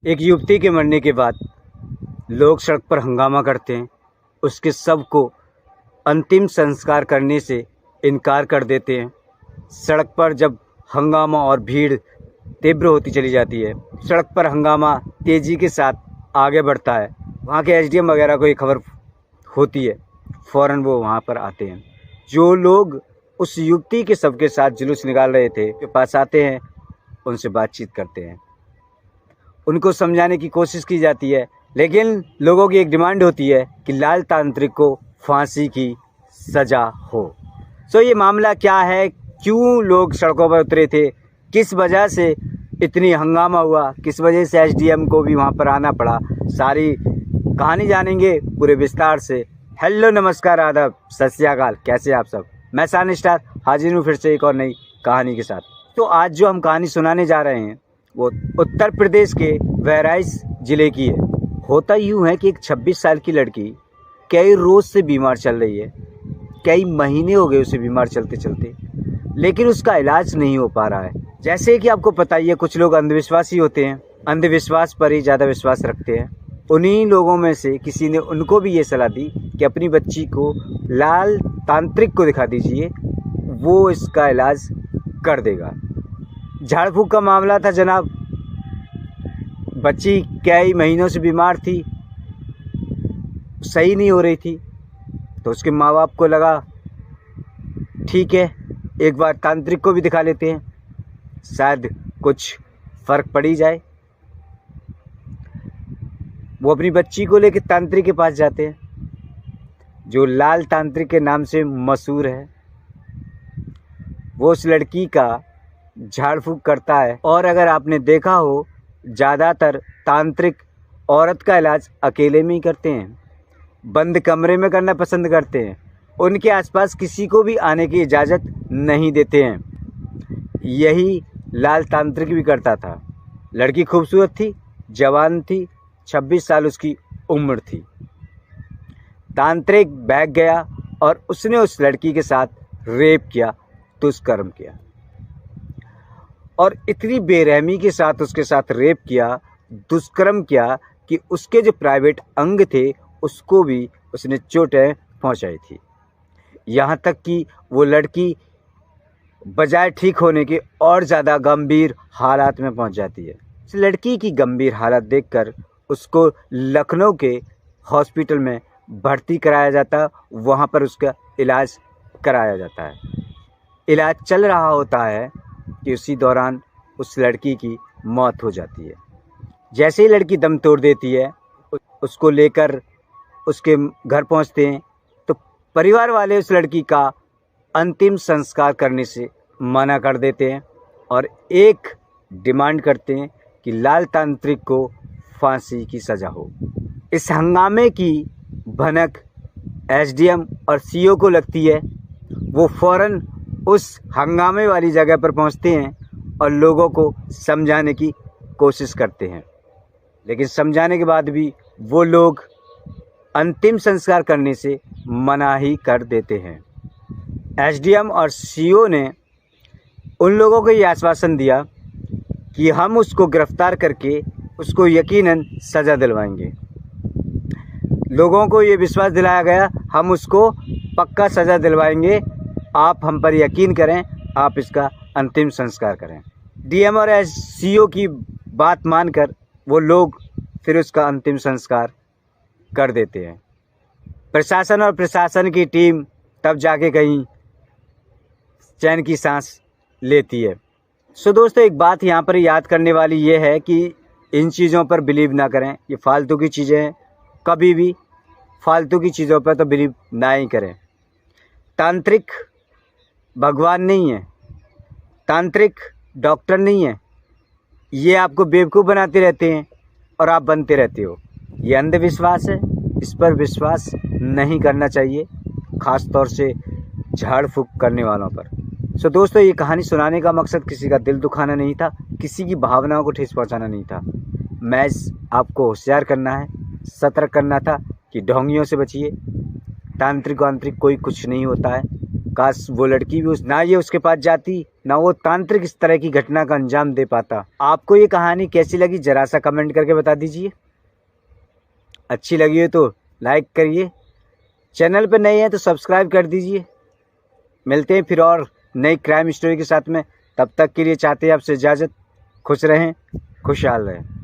एक युवती के मरने के बाद लोग सड़क पर हंगामा करते हैं, उसके शव को अंतिम संस्कार करने से इनकार कर देते हैं। सड़क पर जब हंगामा और भीड़ तीव्र होती चली जाती है, सड़क पर हंगामा तेज़ी के साथ आगे बढ़ता है। वहाँ के एसडीएम वगैरह को ये खबर होती है, फ़ौरन वो वहाँ पर आते हैं। जो लोग उस युवती के शव के साथ जुलूस निकाल रहे थे के पास आते हैं, उनसे बातचीत करते हैं, उनको समझाने की कोशिश की जाती है, लेकिन लोगों की एक डिमांड होती है कि लाल तांत्रिक को फांसी की सज़ा हो। सो ये मामला क्या है, क्यों लोग सड़कों पर उतरे थे, किस वजह से इतनी हंगामा हुआ, किस वजह से एसडीएम को भी वहाँ पर आना पड़ा, सारी कहानी जानेंगे पूरे विस्तार से। हेलो, नमस्कार, आदाब, सत श्री अकाल, कैसे आप सब। मैं सान स्टार हाजिर हूँ फिर से एक और नई कहानी के साथ। तो आज जो हम कहानी सुनाने जा रहे हैं वो उत्तर प्रदेश के बहराइच ज़िले की है। होता यूँ है कि एक 26 साल की लड़की कई रोज़ से बीमार चल रही है, कई महीने हो गए उसे बीमार चलते चलते, लेकिन उसका इलाज नहीं हो पा रहा है। जैसे कि आपको पता ही है, कुछ लोग अंधविश्वासी होते हैं, अंधविश्वास पर ही ज़्यादा विश्वास रखते हैं। उन्हीं लोगों में से किसी ने उनको भी ये सलाह दी कि अपनी बच्ची को लाल तांत्रिक को दिखा दीजिए, वो इसका इलाज कर देगा। झाड़ फूक का मामला था जनाब। बच्ची कई महीनों से बीमार थी, सही नहीं हो रही थी, तो उसके माँ बाप को लगा ठीक है, एक बार तांत्रिक को भी दिखा लेते हैं, शायद कुछ फ़र्क पड़ ही जाए। वो अपनी बच्ची को लेकर तांत्रिक के पास जाते हैं, जो लाल तांत्रिक के नाम से मशहूर है। वो उस लड़की का झाड़ फूक करता है, और अगर आपने देखा हो, ज़्यादातर तांत्रिक औरत का इलाज अकेले में ही करते हैं, बंद कमरे में करना पसंद करते हैं, उनके आसपास किसी को भी आने की इजाज़त नहीं देते हैं। यही लाल तांत्रिक भी करता था। लड़की खूबसूरत थी, जवान थी, 26 साल उसकी उम्र थी। तांत्रिक भाग गया और उसने उस लड़की के साथ रेप किया, दुष्कर्म किया, और इतनी बेरहमी के साथ उसके साथ रेप किया, दुष्कर्म किया कि उसके जो प्राइवेट अंग थे उसको भी उसने चोटें पहुंचाई थी। यहाँ तक कि वो लड़की बजाय ठीक होने के और ज़्यादा गंभीर हालात में पहुंच जाती है। इस लड़की की गंभीर हालत देखकर उसको लखनऊ के हॉस्पिटल में भर्ती कराया जाता, वहाँ पर उसका इलाज कराया जाता है। इलाज चल रहा होता है कि उसी दौरान उस लड़की की मौत हो जाती है। जैसे ही लड़की दम तोड़ देती है, उसको लेकर उसके घर पहुंचते हैं, तो परिवार वाले उस लड़की का अंतिम संस्कार करने से मना कर देते हैं और एक डिमांड करते हैं कि लाल तांत्रिक को फांसी की सज़ा हो। इस हंगामे की भनक एसडीएम और सीओ को लगती है। वो फ़ौरन उस हंगामे वाली जगह पर पहुंचते हैं और लोगों को समझाने की कोशिश करते हैं, लेकिन समझाने के बाद भी वो लोग अंतिम संस्कार करने से मना ही कर देते हैं। एसडीएम और सीओ ने उन लोगों को ये आश्वासन दिया कि हम उसको गिरफ्तार करके उसको यकीनन सज़ा दिलवाएंगे। लोगों को ये विश्वास दिलाया गया, हम उसको पक्का सज़ा दिलवाएंगे, आप हम पर यकीन करें, आप इसका अंतिम संस्कार करें। डीएम और सीओ की बात मानकर वो लोग फिर उसका अंतिम संस्कार कर देते हैं। प्रशासन और प्रशासन की टीम तब जाके कहीं चैन की सांस लेती है। सो दोस्तों, एक बात यहाँ पर याद करने वाली ये है कि इन चीज़ों पर बिलीव ना करें, ये फालतू की चीज़ें हैं, कभी भी फालतू की चीज़ों पर तो बिलीव ना ही करें। तांत्रिक भगवान नहीं है, तांत्रिक डॉक्टर नहीं है, ये आपको बेवकूफ़ बनाते रहते हैं और आप बनते रहते हो। ये अंधविश्वास है, इस पर विश्वास नहीं करना चाहिए, ख़ास तौर से झाड़ फूक करने वालों पर। सो दोस्तों, ये कहानी सुनाने का मकसद किसी का दिल दुखाना नहीं था, किसी की भावनाओं को ठेस पहुंचाना नहीं था। मैच आपको होशियार करना है, सतर्क करना था कि ढोंगियों से बचिए, तांत्रिक वांत्रिक कोई कुछ नहीं होता है। काश वो लड़की भी ना ये उसके पास जाती ना वो तांत्रिक इस तरह की घटना का अंजाम दे पाता। आपको ये कहानी कैसी लगी जरा सा कमेंट करके बता दीजिए। अच्छी लगी हो तो लाइक करिए, चैनल पर नए हैं तो सब्सक्राइब कर दीजिए। मिलते हैं फिर और नई क्राइम स्टोरी के साथ में, तब तक के लिए चाहते हैं आपसे इजाज़त। खुश रहें, खुशहाल रहें।